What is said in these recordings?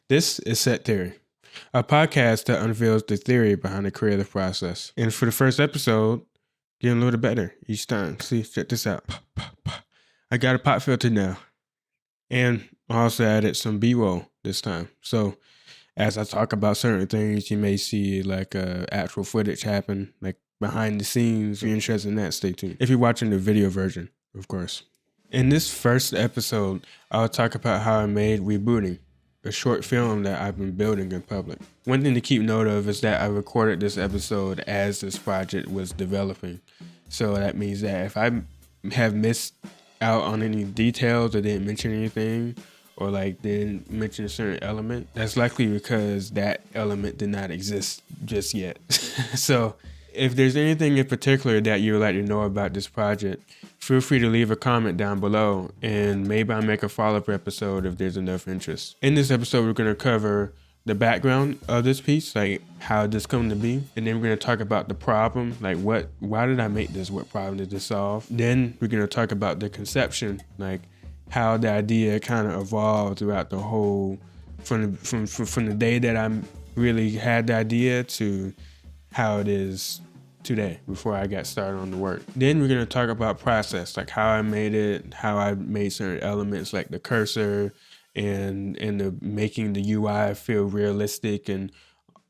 This is Set Theory, a podcast that unveils the theory behind the creative process. And for the first episode, getting a little better each time. See, check this out. I got a pop filter now. And I also added some B-roll this time. So as I talk about certain things, you may see like actual footage happen, like behind the scenes. If you're interested in that, stay tuned. If you're watching the video version, of course. In this first episode, I'll talk about how I made Rebooting, a short film that I've been building in public. One thing to keep note of is that I recorded this episode as this project was developing. So that means that if I have missed out on any details or didn't mention anything, or like didn't mention a certain element, that's likely because that element did not exist just yet. So if there's anything in particular that you would like to know about this project, feel free to leave a comment down below and maybe I'll make a follow-up episode if there's enough interest. In this episode, we're going to cover the background of this piece, like how this come to be. And then we're going to talk about the problem, like why did I make this? What problem did this solve? Then we're going to talk about the conception, like how the idea kind of evolved throughout the whole, from the day that I really had the idea to how it is today before I got started on the work. Then we're going to talk about process, like how I made it, how I made certain elements like the cursor and the making the UI feel realistic and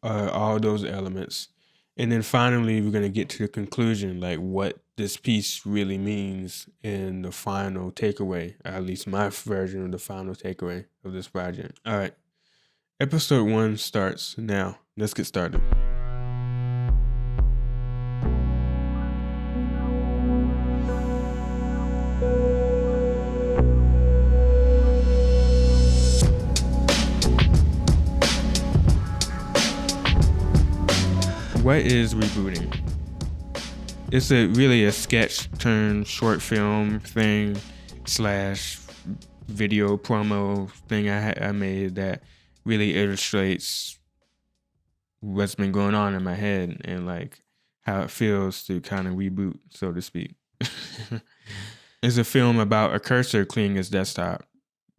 all those elements. And then finally, we're going to get to the conclusion, like what this piece really means in the final takeaway, at least my version of the final takeaway of this project. All right. Episode 1 starts now. Let's get started. What is Rebooting? It's really a sketch turned short film thing / video promo thing I made that really illustrates what's been going on in my head and like how it feels to kind of reboot, so to speak. It's a film about a cursor cleaning his desktop,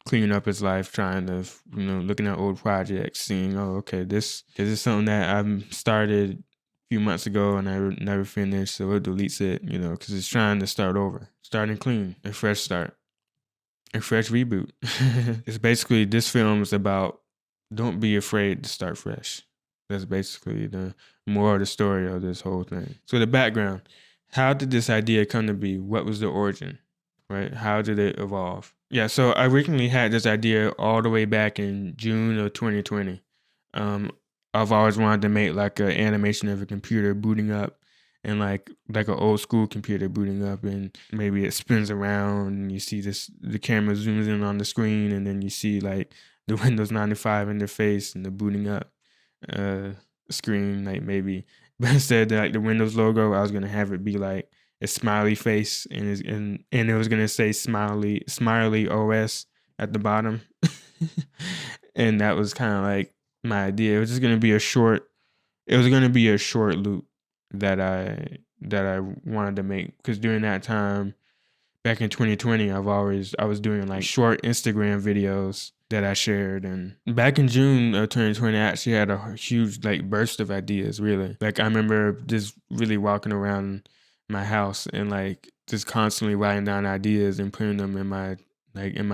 cleaning up his life, trying to, looking at old projects, seeing, oh, okay, this is something that I started few months ago and I never finished, so it deletes it, because it's trying to start over, starting clean, a fresh start, a fresh reboot. It's basically, this film is about don't be afraid to start fresh. That's basically the moral of the story of this whole thing. So the background, how did this idea come to be? What was the origin, right? How did it evolve? Yeah, so I originally had this idea all the way back in June of 2020. I've always wanted to make like an animation of a computer booting up and like an old school computer booting up, and maybe it spins around and you see the camera zooms in on the screen and then you see like the Windows 95 interface and the booting up screen, like maybe. But instead of like the Windows logo, I was going to have it be like a smiley face and it was going to say smiley OS at the bottom. And that was kind of like my idea. It was just going to be a short loop that I wanted to make, because during that time back in 2020 I was doing like short Instagram videos that I shared, and back in June of 2020 I actually had a huge like burst of ideas, really. Like I remember just really walking around my house and like just constantly writing down ideas and putting them in my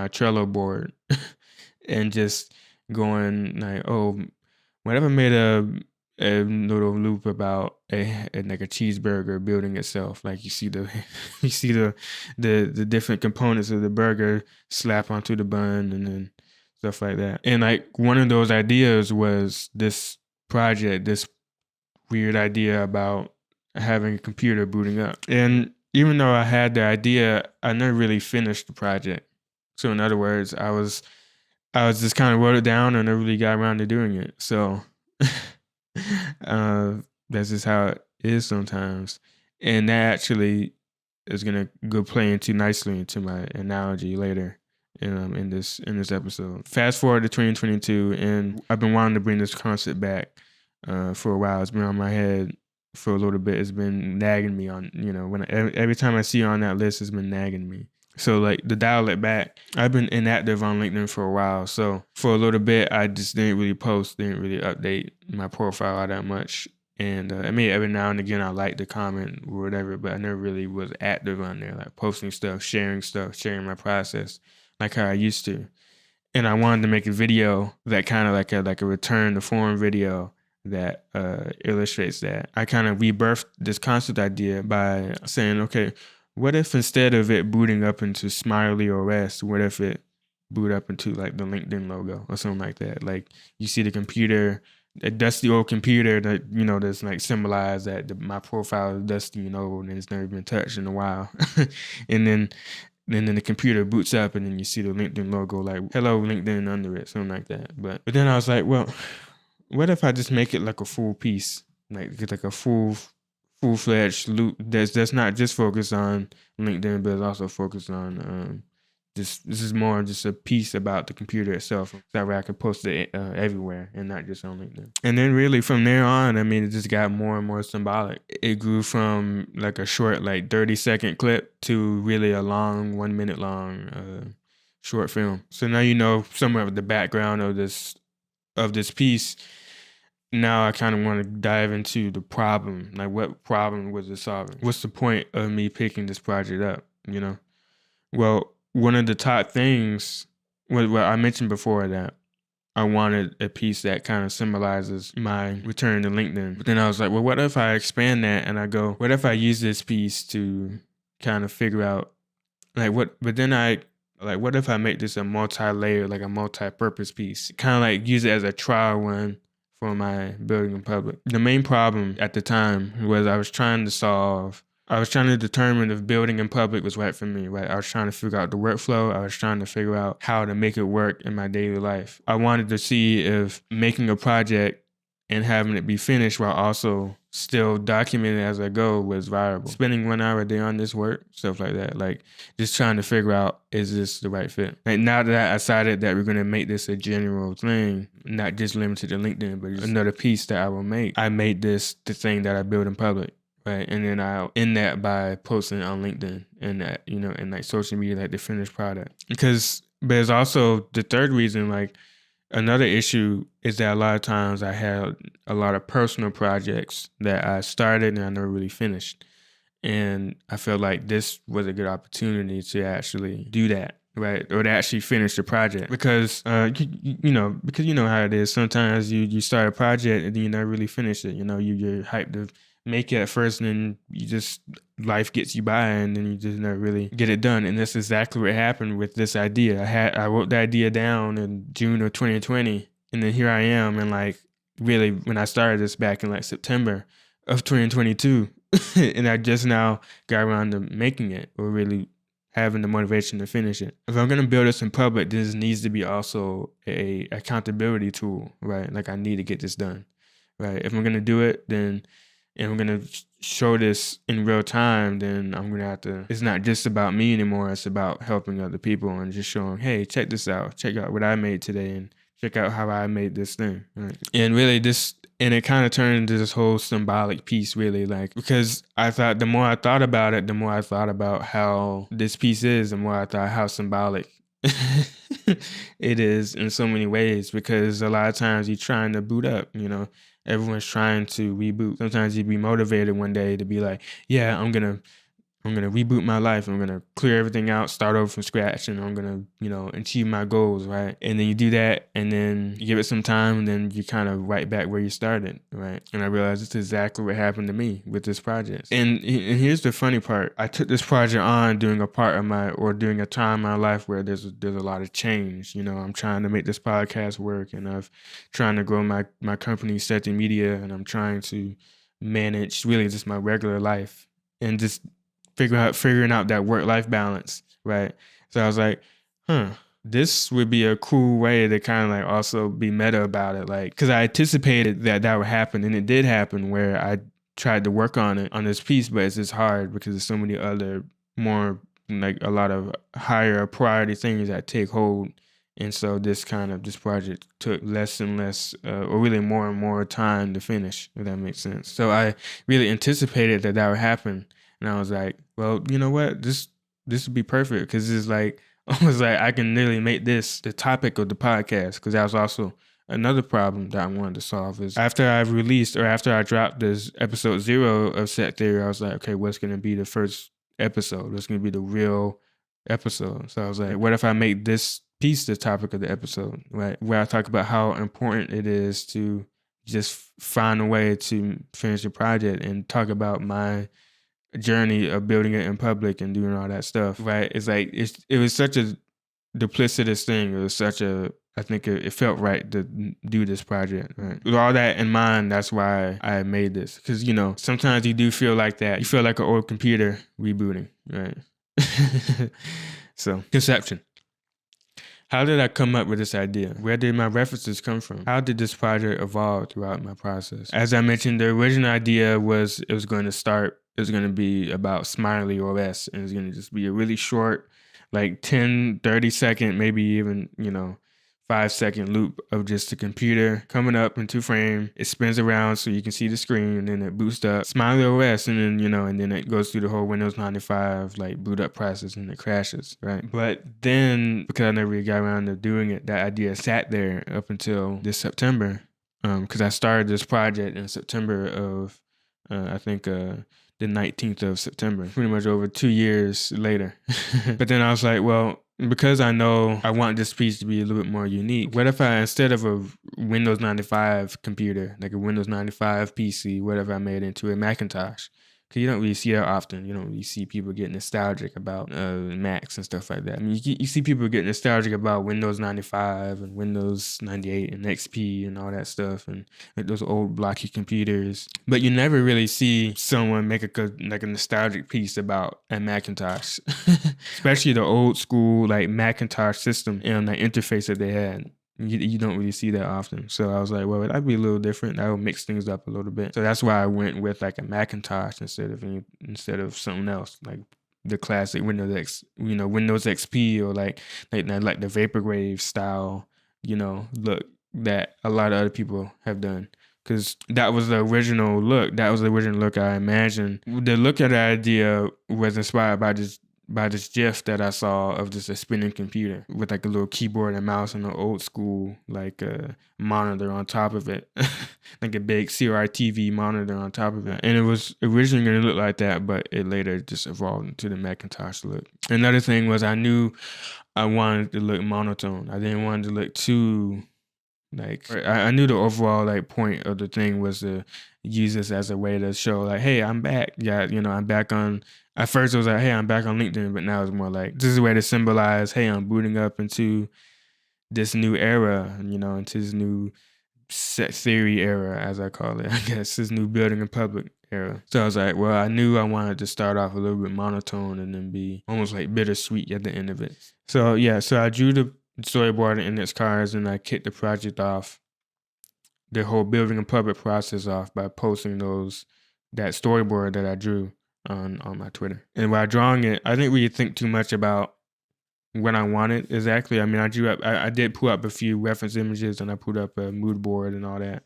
Trello board and just going like, oh, whenever I made a little loop about a cheeseburger building itself, like you see the different components of the burger slap onto the bun and then stuff like that. And like one of those ideas was this project, this weird idea about having a computer booting up. And even though I had the idea, I never really finished the project. So in other words, I was just kind of wrote it down and never really got around to doing it. So that's just how it is sometimes. And that actually is gonna go play nicely into my analogy later in this episode. Fast forward to 2022, and I've been wanting to bring this concept back for a while. It's been on my head for a little bit. It's been nagging me on, when every time I see it on that list, it's been nagging me. So like to dial it back, I've been inactive on LinkedIn for a while. So for a little bit, I just didn't really post, didn't really update my profile all that much. And I mean, every now and again, I like to comment or whatever, but I never really was active on there, like posting stuff, sharing my process, like how I used to. And I wanted to make a video that kind of like a return to form video that illustrates that. I kind of rebirthed this concept idea by saying, okay, what if instead of it booting up into Smiley OS, what if it boot up into like the LinkedIn logo or something like that? Like you see the computer, a dusty old computer that, you know, that's like symbolized that my profile is dusty and old and it's never been touched in a while. And then the computer boots up and then you see the LinkedIn logo like hello LinkedIn under it, something like that. But then I was like, well, what if I just make it like a full piece? Like a full-fledged loop that's not just focused on LinkedIn, but it's also focused on this is more just a piece about the computer itself. That way I could post it everywhere and not just on LinkedIn. And then really from there on, I mean, it just got more and more symbolic. It grew from like a short, like 30-second clip to really a long, 1 minute long short film. So now you know somewhere of the background of this piece. Now I kind of want to dive into the problem. Like what problem was it solving? What's the point of me picking this project up, you know? Well, one of the top things, what I mentioned before, that I wanted a piece that kind of symbolizes my return to LinkedIn. But then I was like, well, what if I expand that and I go, what if I use this piece to kind of figure out what if I make this a multi-layer, like a multi-purpose piece? Kind of like use it as a trial run for my building in public. The main problem at the time was I was trying to determine if building in public was right for me, right? I was trying to figure out the workflow. I was trying to figure out how to make it work in my daily life. I wanted to see if making a project and having it be finished while also still documenting as I go was viable. Spending 1 hour a day on this work, stuff like that. Like just trying to figure out, is this the right fit? Like now that I decided that we're going to make this a general thing, not just limited to LinkedIn, but just another piece that I will make. I made this the thing that I build in public. Right. And then I'll end that by posting on LinkedIn and that, you know, and like social media, like the finished product. But there's also the third reason, like another issue is that a lot of times I had a lot of personal projects that I started and I never really finished. And I felt like this was a good opportunity to actually do that. Right. Or to actually finish the project because, you know how it is. Sometimes you start a project and then you never really finish it. You know, you're hyped to make it at first and then life gets you by and then you just never really get it done. And that's exactly what happened with this idea. I wrote the idea down in June of 2020 and then here I am. And like really when I started this back in like September of 2022 and I just now got around to making it or really having the motivation to finish it. If I'm going to build this in public, this needs to be also a accountability tool, right? Like I need to get this done, right? If I'm going to do it, then and I'm going to show this in real time, then I'm going to have to, it's not just about me anymore. It's about helping other people and just showing, hey, check this out. Check out what I made today and check out how I made this thing. Right? And really and it kind of turned into this whole symbolic piece, really, like, because the more I thought about it, the more I thought about how this piece is, the more I thought how symbolic it is in so many ways, because a lot of times you're trying to boot up, you know, everyone's trying to reboot. Sometimes you'd be motivated one day to be like, yeah, I'm gonna reboot my life. I'm gonna clear everything out, start over from scratch, and I'm gonna, you know, achieve my goals, right? And then you do that, and then you give it some time, and then you kind of right back where you started, right? And I realized it's exactly what happened to me with this project. And here's the funny part: I took this project on during a time in my life where there's a lot of change. You know, I'm trying to make this podcast work, and I'm trying to grow my company, Imsety Media, and I'm trying to manage really just my regular life and just figuring out that work-life balance, right? So I was like, this would be a cool way to kind of like also be meta about it, like, because I anticipated that would happen, and it did happen where I tried to work on this piece, but it's just hard because there's so many other more like a lot of higher priority things that take hold. And so this project took less and less, or really more and more time to finish, if that makes sense. So I really anticipated that would happen. And I was like, well, you know what? This this would be perfect because it's like almost like I can literally make this the topic of the podcast, because that was also another problem that I wanted to solve. Is after I dropped this episode 0 of Set Theory, I was like, okay, what's going to be the first episode? What's going to be the real episode? So I was like, what if I make this piece the topic of the episode, right? Where I talk about how important it is to just find a way to finish a project and talk about my journey of building it in public and doing all that stuff, right? It's like it was such a duplicitous thing. It was such a, I think it felt right to do this project, right? With all that in mind, that's why I made this. Because, you know, sometimes you do feel like that. You feel like an old computer rebooting, right? So, conception. How did I come up with this idea? Where did my references come from? How did this project evolve throughout my process? As I mentioned, the original idea was it was going to be about Smiley OS, and it was going to just be a really short, like 10, 30 second, maybe even, 5-second loop of just a computer coming up in 2 frame. It spins around so you can see the screen, and then it boots up Smiley OS, and then, and then it goes through the whole Windows 95 like boot up process, and it crashes, right? But then, because I never really got around to doing it, that idea sat there up until this September, because I started this project in September of, I think, the 19th of September, pretty much over 2 years later. But then I was like, well, because I know I want this piece to be a little bit more unique, what if I, instead of a Windows 95 computer, like a Windows 95 PC, what if I made it into a Macintosh? Because you don't really see that often. You don't really see people get nostalgic about Macs and stuff like that. I mean, you see people get nostalgic about Windows 95 and Windows 98 and XP and all that stuff, and like those old blocky computers. But you never really see someone make a nostalgic piece about a Macintosh, especially the old school like Macintosh system and the interface that they had. You don't really see that often. So I was like, well, that'd be a little different. That would mix things up a little bit. So that's why I went with like a Macintosh instead of something else, like the classic Windows XP, or like the Vaporwave style, look that a lot of other people have done. Because that was the original look. That was the original look I imagined. The look of the idea was inspired by this GIF that I saw of just a spinning computer with like a little keyboard and mouse and an old school like monitor on top of it, like a big CRT monitor on top of it. And it was originally going to look like that, but it later just evolved into the Macintosh look. Another thing was I knew I wanted to look monotone. I didn't want it to look too like, I knew the overall like point of the thing was to use this as a way to show like, hey, I'm back. Yeah, I'm back on. At first it was like, hey, I'm back on LinkedIn, but now it's more like this is a way to symbolize, hey, I'm booting up into this new era, into this new set theory era, as I call it. I guess this new building in public era. So I was like, well, I knew I wanted to start off a little bit monotone and then be almost like bittersweet at the end of it. So yeah, so I drew the storyboard and index cards, and I kicked the project off, the whole building and public process off, by posting that storyboard that I drew on my Twitter. And while drawing it, I didn't really think too much about what I wanted exactly. I mean, I did pull up a few reference images, and I put up a mood board and all that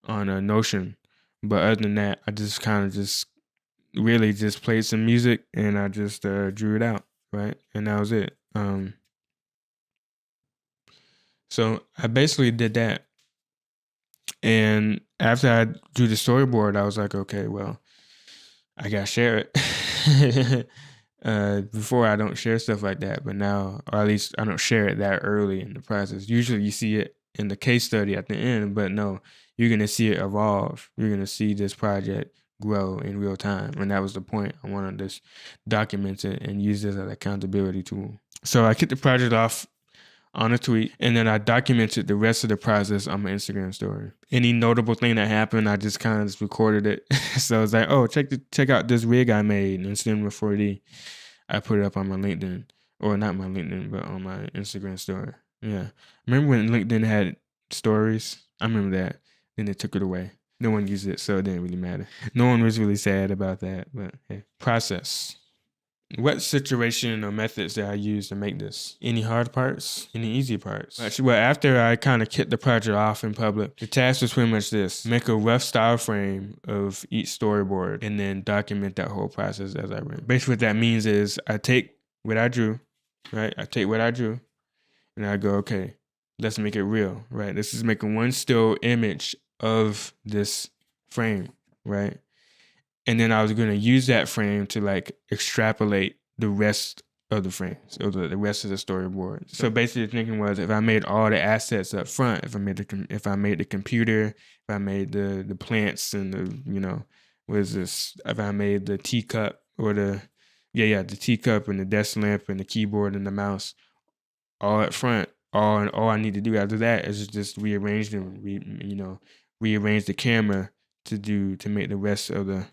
on a Notion. But other than that, I just kind of just really just played some music, and I just drew it out, right? And that was it. So I basically did that. And after I drew the storyboard, I was like, okay, well, I gotta share it. Before I don't share stuff like that, but now, or at least I don't share it that early in the process. Usually you see it in the case study at the end, but no, you're gonna see it evolve. You're gonna see this project grow in real time. And that was the point. I wanted to just document it and use this as an accountability tool. So I kicked the project off on a tweet, and then I documented the rest of the process on my Instagram story. Any notable thing that happened, I just kind of just recorded it. So I was like, oh, check out this rig I made in Cinema 4D. I put it up on my LinkedIn, or not my LinkedIn, but on my Instagram story. Yeah. Remember when LinkedIn had stories? I remember that. Then they took it away. No one used it, so it didn't really matter. No one was really sad about that, but hey. Process. What situation or methods did I use to make this? Any hard parts? Any easy parts? Well, after I kind of kicked the project off in public, the task was pretty much this: make a rough style frame of each storyboard and then document that whole process as I went. Basically what that means is I take what I drew, right? I take what I drew and I go, okay, let's make it real, right? This is making one still image of this frame, right? And then I was going to use that frame to like extrapolate the rest of the frames or the rest of the storyboard. So basically the thinking was, if I made all the assets up front, if I made the computer, if I made the plants and if I made the teacup or the teacup and the desk lamp and the keyboard and the mouse all up front, all I need to do after that is just rearrange them, rearrange the camera to make the rest of the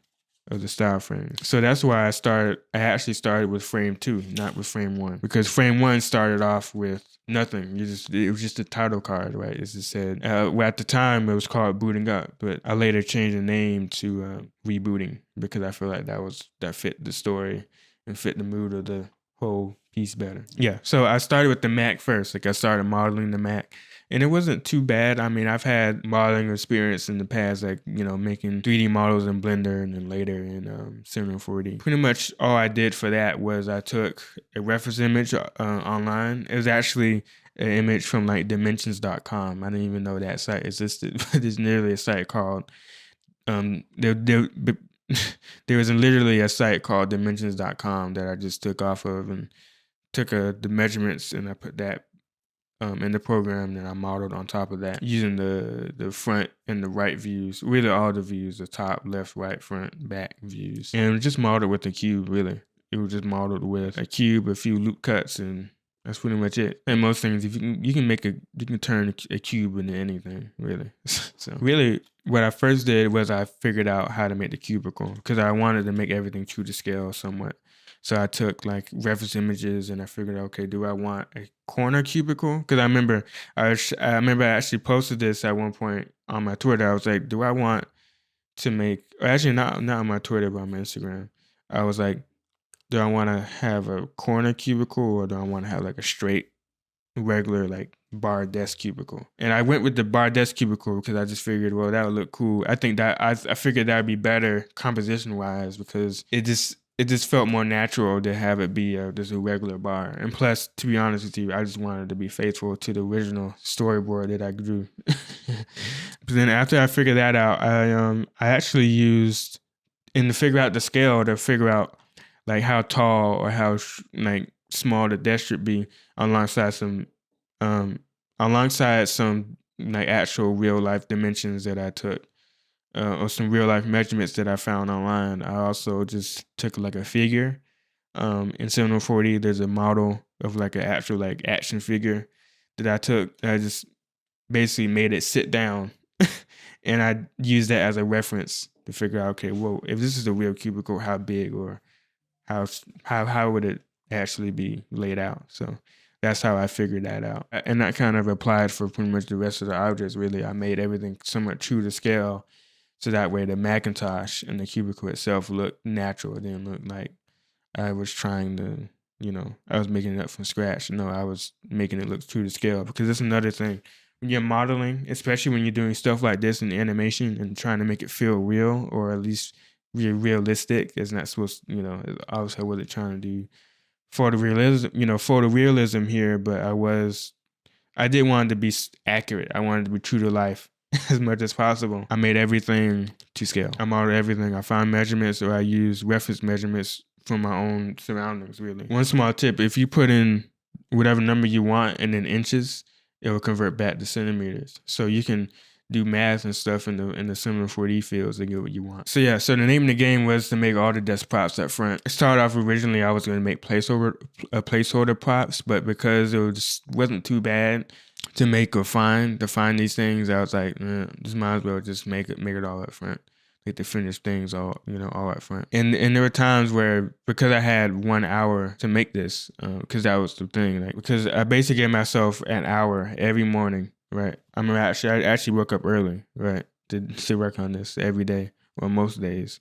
style frame. So that's why I actually started with frame 2, not with frame 1, because frame 1 started off with nothing. It was just a title card, right? It just said, well, at the time it was called Booting Up, but I later changed the name to Rebooting because I feel like that fit the story and fit the mood of the whole piece better. Yeah, so I started with the Mac first. Like I started modeling the Mac, and it wasn't too bad. I mean, I've had modeling experience in the past, like, making 3D models in Blender and then later in Cinema 4D. Pretty much all I did for that was I took a reference image online. It was actually an image from like dimensions.com. I didn't even know that site existed, but there's literally a site called there was literally a site called dimensions.com that I just took off of and took the measurements, and I put that in the program, and I modeled on top of that using the front and the right views, really all the views, the top, left, right, front, back views, and just modeled with a cube. Really, it was just modeled with a cube, a few loop cuts, and that's pretty much it. And most things, if you can turn a cube into anything, really. So really, what I first did was I figured out how to make the cubicle because I wanted to make everything true to scale somewhat. So I took like reference images and I figured out, okay, do I want a corner cubicle? Because I remember I actually posted this at one point on my Twitter. I was like, do I want to make, actually not on my Twitter, but on my Instagram. I was like, do I want to have a corner cubicle or do I want to have like a straight, regular, like bar desk cubicle? And I went with the bar desk cubicle because I just figured, well, that would look cool. I think that I figured that would be better composition wise because it just felt more natural to have it be just a regular bar. And plus, to be honest with you, I just wanted to be faithful to the original storyboard that I drew. But then after I figured that out, I actually used, and to figure out the scale, to figure out like how tall or how like small the desk should be alongside some like actual real life dimensions that I took. Or some real life measurements that I found online. I also just took like a figure. In Cinema 4D, there's a model of like an actual like action figure that I took. I just basically made it sit down, and I used that as a reference to figure out, okay, well, if this is a real cubicle, how big or how would it actually be laid out? So that's how I figured that out, and that kind of applied for pretty much the rest of the objects. Really, I made everything somewhat true to scale. So that way the Macintosh and the cubicle itself looked natural. It didn't look like I was trying to, I was making it up from scratch. No, I was making it look true to scale because that's another thing. When you're modeling, especially when you're doing stuff like this in animation and trying to make it feel real or at least realistic, it's not supposed, obviously I wasn't trying to do photorealism here, but I did want it to be accurate. I wanted to be true to life as much as possible. I made everything to scale. I modeled everything. I found measurements or I used reference measurements from my own surroundings, really. One small tip, if you put in whatever number you want and then inches, it will convert back to centimeters. So you can do math and stuff in the Cinema 4D fields to get what you want. So yeah, so the name of the game was to make all the desk props up front. It started off originally I was going to make placeholder props, but because it wasn't too bad to make or find these things, I was like, just might as well just make it all up front. Make the finished things all up front. And there were times where, because I had 1 hour to make this, because that was the thing, like, because I basically gave myself an hour every morning, right? I actually woke up early, right, to work on this every day, or most days.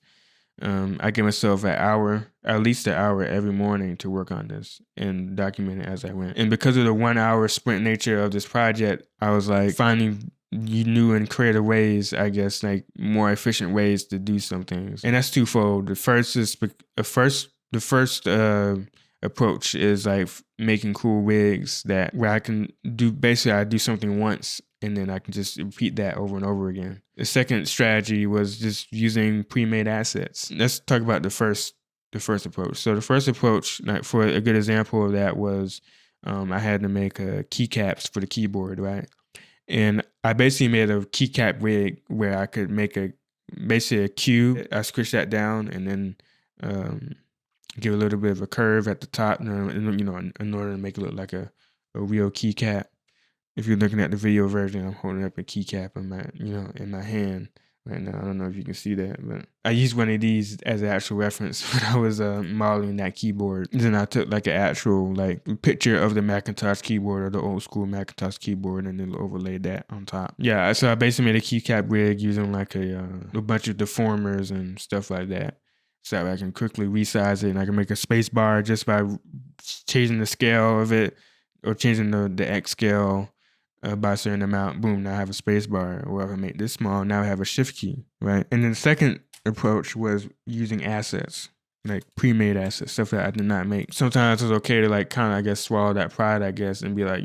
I give myself at least an hour every morning to work on this and document it as I went. And because of the 1 hour sprint nature of this project, I was like finding new and creative ways, I guess, like more efficient ways to do some things. And that's twofold. The first is approach is like making cool wigs that where I can do basically I do something once and then I can just repeat that over and over again. The second strategy was just using pre-made assets. Let's talk about the first approach. So the first approach, like for a good example of that was I had to make keycaps for the keyboard, right? And I basically made a keycap wig where I could make basically a cube. I squish that down and then give a little bit of a curve at the top, in order to make it look like a real keycap. If you're looking at the video version, I'm holding up a keycap in my hand right now. I don't know if you can see that, but I used one of these as an actual reference when I was modeling that keyboard. Then I took like an actual picture of the Macintosh keyboard or the old school Macintosh keyboard and then overlaid that on top. Yeah, so I basically made a keycap rig using like a bunch of deformers and stuff like that. So I can quickly resize it and I can make a space bar just by changing the scale of it or changing the X scale by a certain amount. Boom, now I have a space bar. Or if I make this small, now I have a shift key, right? And then the second approach was using assets, like pre-made assets, stuff that I did not make. Sometimes it's okay to kind of, I guess, swallow that pride, I guess, and be like,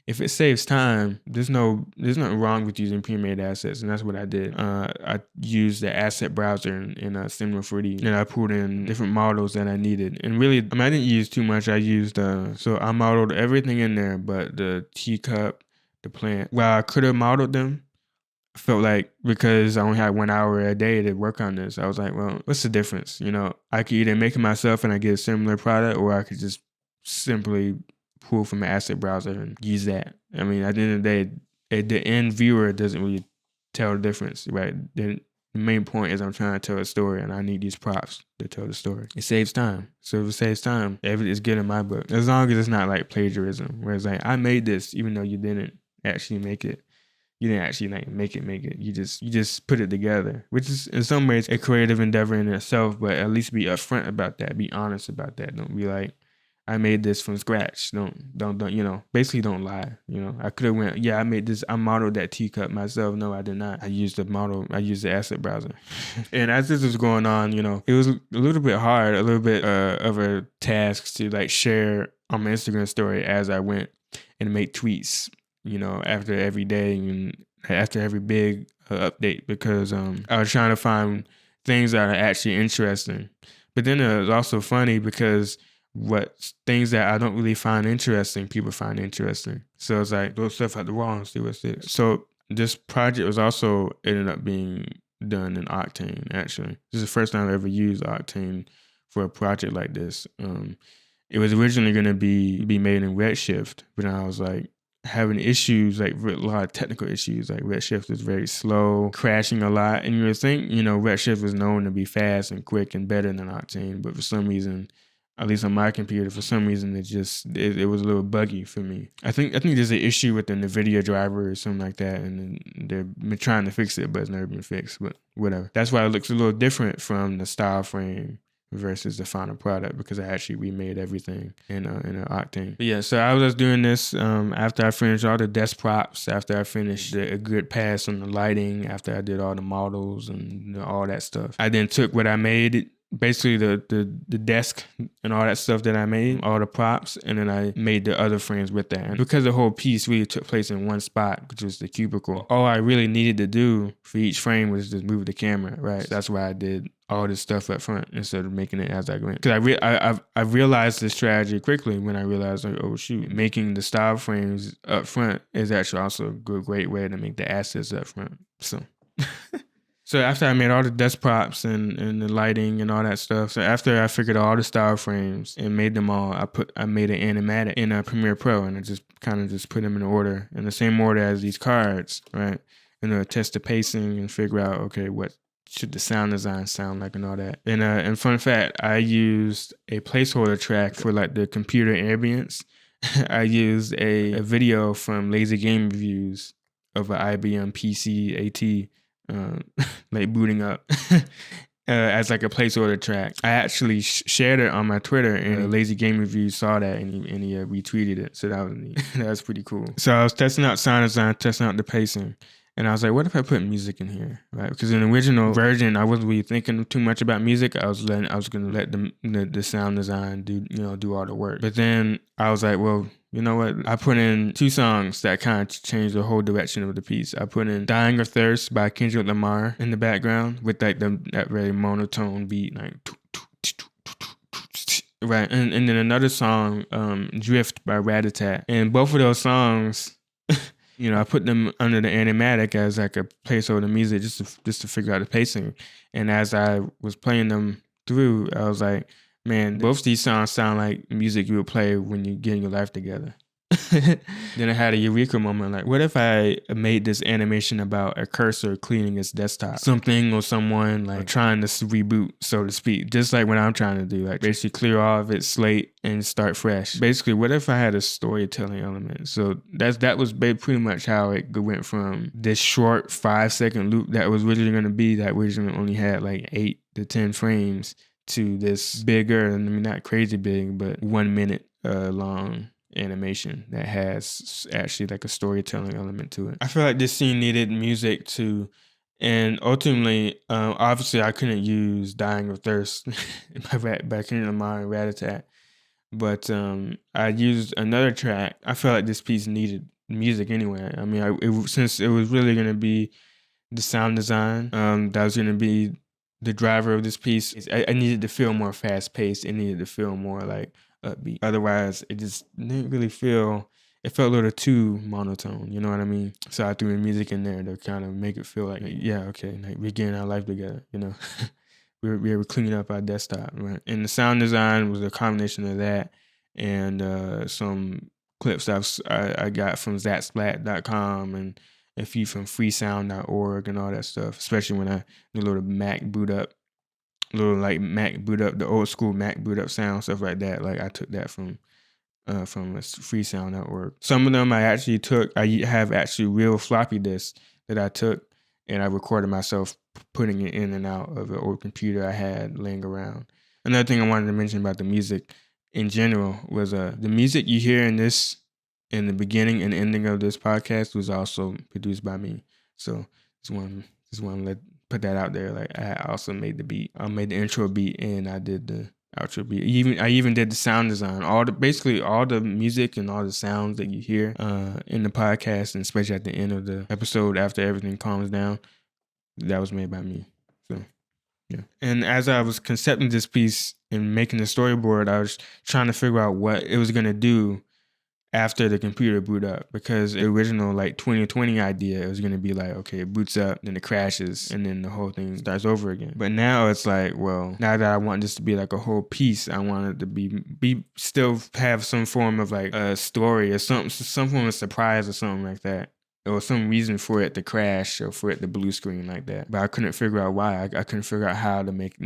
if it saves time, there's nothing wrong with using pre-made assets, and that's what I did. I used the asset browser in Cinema 4D, and I pulled in different models that I needed. And really, I didn't use too much. I used so I modeled everything in there, but the teacup, the plant. Well, I could have modeled them. I felt like because I only had 1 hour a day to work on this, I was like, well, what's the difference? I could either make it myself and I get a similar product, or I could just simply pull from an asset browser and use that. I mean, at the end of the day, the end viewer doesn't really tell the difference, right? The main point is I'm trying to tell a story and I need these props to tell the story. It saves time. So if it saves time, it's good in my book. As long as it's not like plagiarism, where it's like, I made this even though you didn't actually make it. You didn't actually make it. You just put it together, which is in some ways a creative endeavor in itself, but at least be upfront about that. Be honest about that. Don't be like, I made this from scratch. Don't basically don't lie. I could have went, yeah, I made this, I modeled that teacup myself. No, I did not. I used the asset browser. And as this was going on, it was a little bit hard, a little bit of a task to share on my Instagram story as I went and make tweets, after every day and after every big update, because I was trying to find things that are actually interesting. But then it was also funny because things that I don't really find interesting, people find interesting. So it's like, those stuff at the wall and see what's it. So this project was also ended up being done in Octane, actually. This is the first time I ever used Octane for a project like this. It was originally going to be made in Redshift, but I was having issues, a lot of technical issues. Redshift was very slow, crashing a lot. And you would think, Redshift was known to be fast and quick and better than Octane, but for some reason, at least on my computer, for some reason, it was a little buggy for me. I think there's an issue with the NVIDIA driver or something like that, and they've been trying to fix it, but it's never been fixed, but whatever. That's why it looks a little different from the style frame versus the final product, because I actually remade everything in an Octane. But yeah, so I was doing this after I finished all the desk props, after I finished a good pass on the lighting, after I did all the models and all that stuff. I then took what I made, basically the desk and all that stuff that I made, all the props, and then I made the other frames with that. And because the whole piece really took place in one spot, which was the cubicle, all I really needed to do for each frame was just move the camera, right? So that's why I did all this stuff up front instead of making it as I went. Because I realized the strategy quickly when I realized, oh shoot, making the style frames up front is actually also a great way to make the assets up front. So after I made all the desk props and the lighting and all that stuff, so after I figured out all the style frames and made them all, I made an animatic in Premiere Pro, and I just put them in order, in the same order as these cards, right? And test the pacing and figure out, okay, what should the sound design sound like and all that. And fun fact, I used a placeholder track for the computer ambience. I used a video from Lazy Game Reviews of an IBM PC AT. Booting up as a placeholder track. I actually shared it on my Twitter, and Lazy Game Review saw that and he retweeted it. So that was neat. That was pretty cool. So I was testing out sound design, testing out the pacing, And I was like, what if I put music in here, right? Because in the original version, I wasn't really thinking too much about music. I was gonna let the sound design do all the work. But then I was like, well, you know what? I put in 2 songs that kind of changed the whole direction of the piece. I put in "Dying of Thirst" by Kendrick Lamar in the background with like that very monotone beat, like right, and then another song, "Drift" by Rat Attack, and both of those songs. I put them under the animatic as like a placeholder music just to figure out the pacing. And as I was playing them through, I was like, man, both these songs sound like music you would play when you're getting your life together. Then I had a eureka moment, like, what if I made this animation about a cursor cleaning its desktop? Something or someone like trying to reboot, so to speak, just like what I'm trying to do, like basically clear off its slate and start fresh. Basically, what if I had a storytelling element? So that was pretty much how it went from this short 5-second loop that was originally going to be, that originally only had like 8 to 10 frames, to this bigger, I mean, not crazy big, but 1 minute long animation that has actually like a storytelling element to it. I feel like this scene needed music too, and ultimately, obviously I couldn't use "Dying of Thirst" by Kendrick Lamar and Rat Attack, but I used another track. I felt like this piece needed music anyway. I mean, since it was really going to be the sound design that was going to be the driver of this piece, I needed to feel more fast paced. It needed to feel more like upbeat. Otherwise, it just didn't really feel. It felt a little too monotone. You know what I mean? So I threw the music in there to kind of make it feel like yeah, okay, like we're getting our life together. We were cleaning up our desktop, right? And the sound design was a combination of that and some clips I got from zatsplat.com and a few from freesound.org and all that stuff, especially when I did a little Mac boot up, the old school Mac boot up sound, stuff like that. Like I took that from freesound.org. Some of them I actually took. I have actually real floppy disks that I took, and I recorded myself putting it in and out of an old computer I had laying around. Another thing I wanted to mention about the music in general was the music you hear in the beginning and ending of this podcast was also produced by me. So just want to put that out there. Like I also made the beat. I made the intro beat and I did the outro beat. I even did the sound design. Basically all the music and all the sounds that you hear in the podcast, and especially at the end of the episode after everything calms down, that was made by me. So yeah. And as I was concepting this piece and making the storyboard, I was trying to figure out what it was gonna do after the computer boot up, because the original like 2020 idea, it was going to be like, okay, it boots up, then it crashes, and then the whole thing starts over again. But now it's like, well, now that I want this to be like a whole piece, I want it to be still have some form of like a story or some form of surprise or something like that, or some reason for it to crash or for it to blue screen like that. But I couldn't figure out why. I couldn't figure out how to make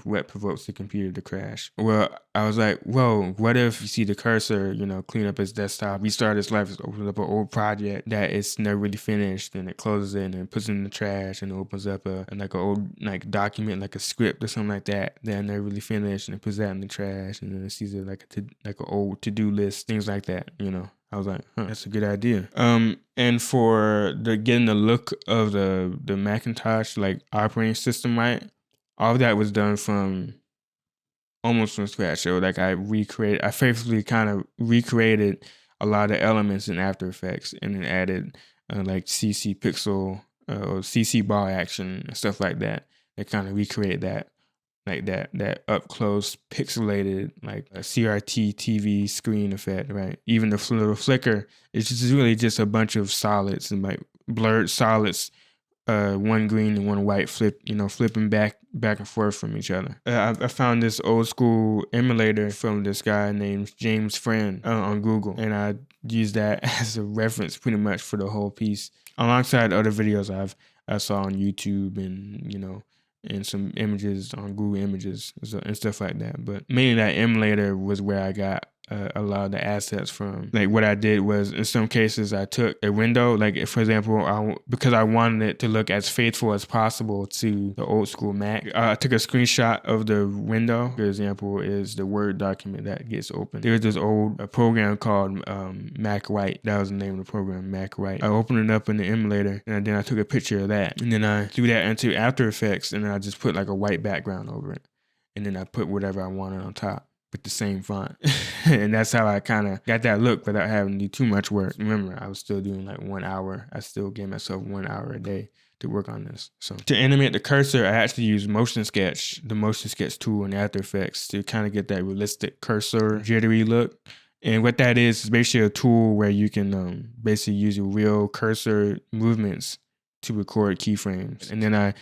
what provokes the computer to crash. Well, I was like, whoa, what if you see the cursor, clean up his desktop, restart his life, opens up an old project that it's never really finished, and it closes it and puts it in the trash, and it opens up an old document, like a script or something like that never really finished, and it puts that in the trash, and then it sees it like an old to-do list, things like that, I was like, that's a good idea. And for getting the look of the Macintosh operating system right, all of that was done almost from scratch. So I faithfully kind of recreated a lot of elements in After Effects, and then added CC pixel or CC bar action and stuff like that. They kind of recreate that. Like that up close pixelated a CRT TV screen effect, right? Even the little flicker, it's just really just a bunch of solids and blurred solids, one green and one white flipping back and forth from each other. I found this old school emulator from this guy named James Friend on Google, and I used that as a reference pretty much for the whole piece, alongside other videos I saw on YouTube and some images on Google Images and stuff like that. But mainly that emulator was where I got a lot of the assets from. Like what I did was, in some cases, I took a window, like for example, because I wanted it to look as faithful as possible to the old school Mac. I took a screenshot of the window. For example, is the Word document that gets open. There was this old program called Mac Write. That was the name of the program, Mac Write. I opened it up in the emulator, and then I took a picture of that, and then I threw that into After Effects, and then I just put like a white background over it, and then I put whatever I wanted on top with the same font. And that's how I kind of got that look without having to do too much work. Remember, I was still doing like 1 hour. I still gave myself 1 hour a day to work on this. So to animate the cursor, I actually use Motion Sketch, the Motion Sketch tool in After Effects, to kind of get that realistic cursor jittery look. And what that is basically a tool where you can basically use your real cursor movements to record keyframes. And then I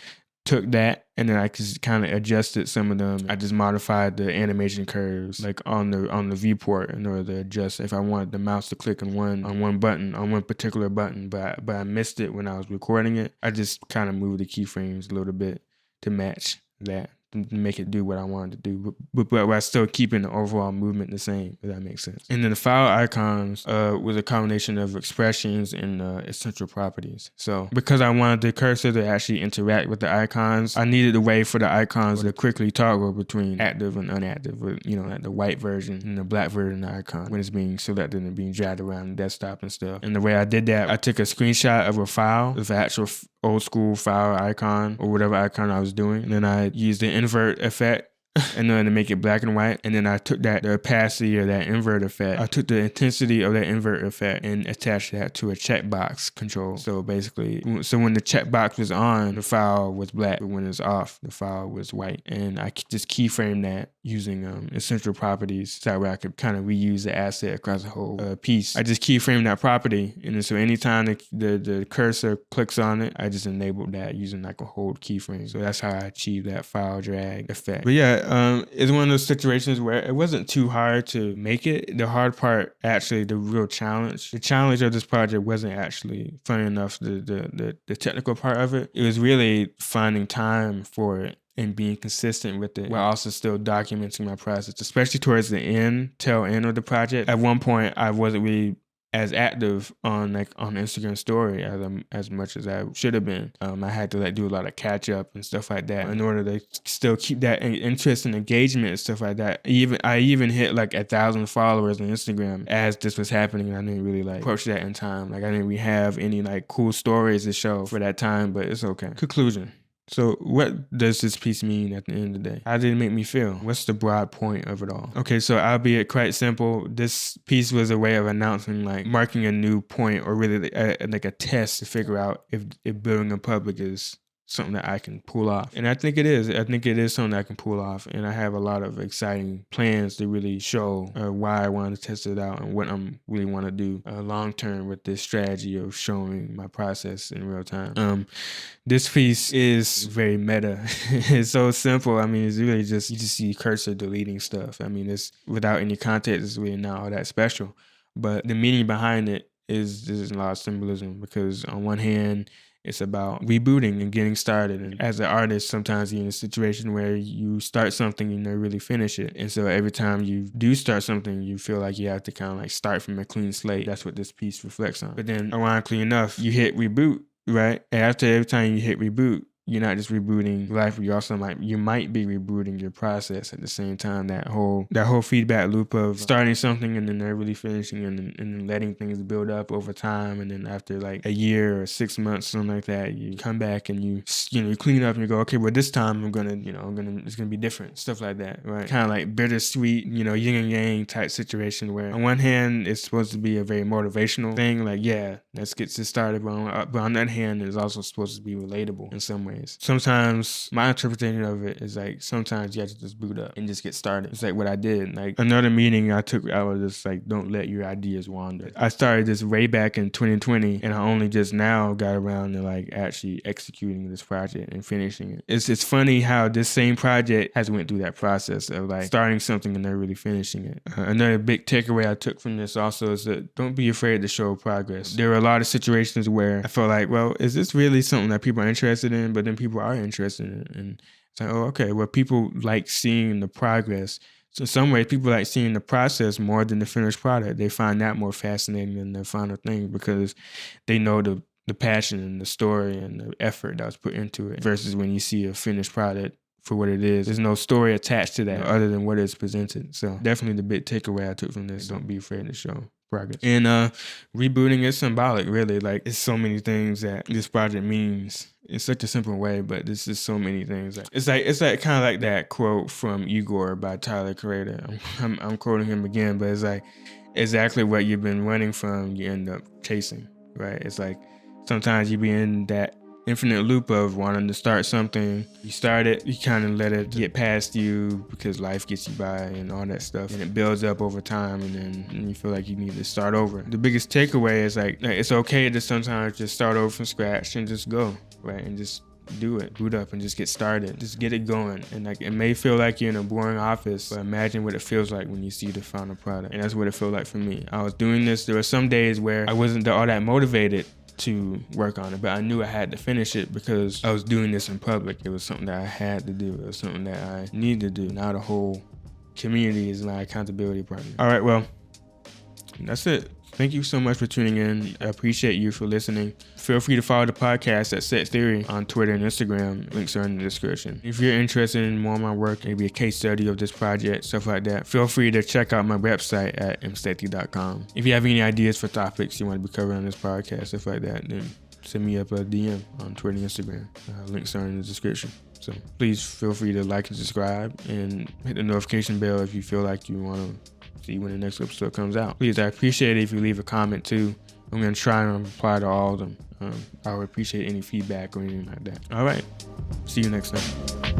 took that and then I just kind of adjusted some of them. I just modified the animation curves like on the viewport in order to adjust if I wanted the mouse to click on one particular button, but I missed it when I was recording it. I just kind of moved the keyframes a little bit to match that, to make it do what I wanted to do, but while still keeping the overall movement the same, if that makes sense. And then the file icons was a combination of expressions and essential properties. So because I wanted the cursor to actually interact with the icons, I needed a way for the icons to quickly toggle between active and inactive, with, like the white version and the black version of the icon when it's being selected and being dragged around the desktop and stuff. And the way I did that, I took a screenshot of a file, of the actual old school file icon or whatever icon I was doing, and then I used the invert effect and then to make it black and white. And then I took the opacity of that invert effect. I took the intensity of that invert effect and attached that to a checkbox control. So basically, when the checkbox was on, the file was black, but when it's off, the file was white. And I just keyframe that using essential properties, so that I could kind of reuse the asset across the whole piece. I just keyframe that property, and then so anytime the cursor clicks on it, I just enabled that using like a hold keyframe. So that's how I achieved that file drag effect. But yeah, it's one of those situations where it wasn't too hard to make it. The hard part, actually, the real challenge, the challenge of this project wasn't actually, funny enough, the technical part of it. It was really finding time for it and being consistent with it while also still documenting my process, especially towards the tail end of the project. At one point, I wasn't really as active on Instagram story as much as I should have been. I had to do a lot of catch up and stuff like that in order to still keep that interest and engagement and stuff like that. I even hit 1,000 followers on Instagram as this was happening, and I didn't really approach that in time. I didn't really have any cool stories to show for that time, but it's okay. Conclusion. So what does this piece mean at the end of the day? How did it make me feel? What's the broad point of it all? Okay, so albeit quite simple, this piece was a way of announcing, marking a new point, or really a test to figure out if building in public is something that I can pull off. And I think it is. I think it is something I can pull off. And I have a lot of exciting plans to really show why I want to test it out and what I'm really want to do long term with this strategy of showing my process in real time. This piece is very meta. It's so simple. It's really just, you just see cursor deleting stuff. It's without any context, it's really not all that special. But the meaning behind it there's a lot of symbolism, because on one hand, it's about rebooting and getting started. And as an artist, sometimes you're in a situation where you start something and you never really finish it. And so every time you do start something, you feel like you have to kind of start from a clean slate. That's what this piece reflects on. But then, ironically enough, you hit reboot, right? And after every time you hit reboot, you're not just rebooting life, but you also might be rebooting your process at the same time. That whole feedback loop of starting something and then never really finishing, and then letting things build up over time, and then after a year or 6 months, something like that, you come back and you clean up and you go, okay, well this time it's gonna be different, stuff like that, right? Kind of bittersweet, yin and yang type situation, where on one hand it's supposed to be a very motivational thing, let's get this started, but on the other hand, it's also supposed to be relatable in some ways. Sometimes my interpretation of it is sometimes you have to just boot up and just get started. It's what I did. Another meeting I took out was just don't let your ideas wander. I started this way back in 2020, and I only just now got around to actually executing this project and finishing it. It's funny how this same project has went through that process of starting something and never really finishing it. Another big takeaway I took from this also is that don't be afraid to show progress. There were a lot of situations where I felt well, is this really something that people are interested in? But then people are interested in it. And it's okay, well, people like seeing the progress. So in some ways, people like seeing the process more than the finished product. They find that more fascinating than the final thing because they know the passion and the story and the effort that was put into it versus when you see a finished product for what it is. There's no story attached to that other than what is presented. So definitely the big takeaway I took from this, don't be afraid to show progress. And rebooting is symbolic, really. Like, it's so many things that this project means in such a simple way, but this is so many things. It's like kind of like that quote from Igor by Tyler Creator. I'm quoting him again, but it's like exactly what you've been running from, you end up chasing, right? It's like sometimes you be in that infinite loop of wanting to start something. You start it, you kind of let it get past you because life gets you by and all that stuff, and it builds up over time, and then you feel like you need to start over. The biggest takeaway is like it's okay to sometimes just start over from scratch and just go, right? And just do it, boot up and just get started, just get it going. And like, it may feel like you're in a boring office, but imagine what it feels like when you see the final product. And that's what it felt like for me. I was doing this, there were some days where I wasn't all that motivated to work on it, but I knew I had to finish it because I was doing this in public. It was something that I had to do. It was something that I needed to do. Now the whole community is my accountability partner. All right, well, that's it. Thank you so much for tuning in. I appreciate you for listening. Feel free to follow the podcast at Set Theory on Twitter and Instagram. Links are in the description. If you're interested in more of my work, maybe a case study of this project, stuff like that, feel free to check out my website at imsety.com. If you have any ideas for topics you want to be covered on this podcast, stuff like that, then send me up a DM on Twitter and Instagram. Links are in the description. So please feel free to like and subscribe and hit the notification bell if you feel like you want to see when the next episode comes out. Please, I appreciate it if you leave a comment too. I'm going to try and reply to all of them. I would appreciate any feedback or anything like that. All right. See you next time.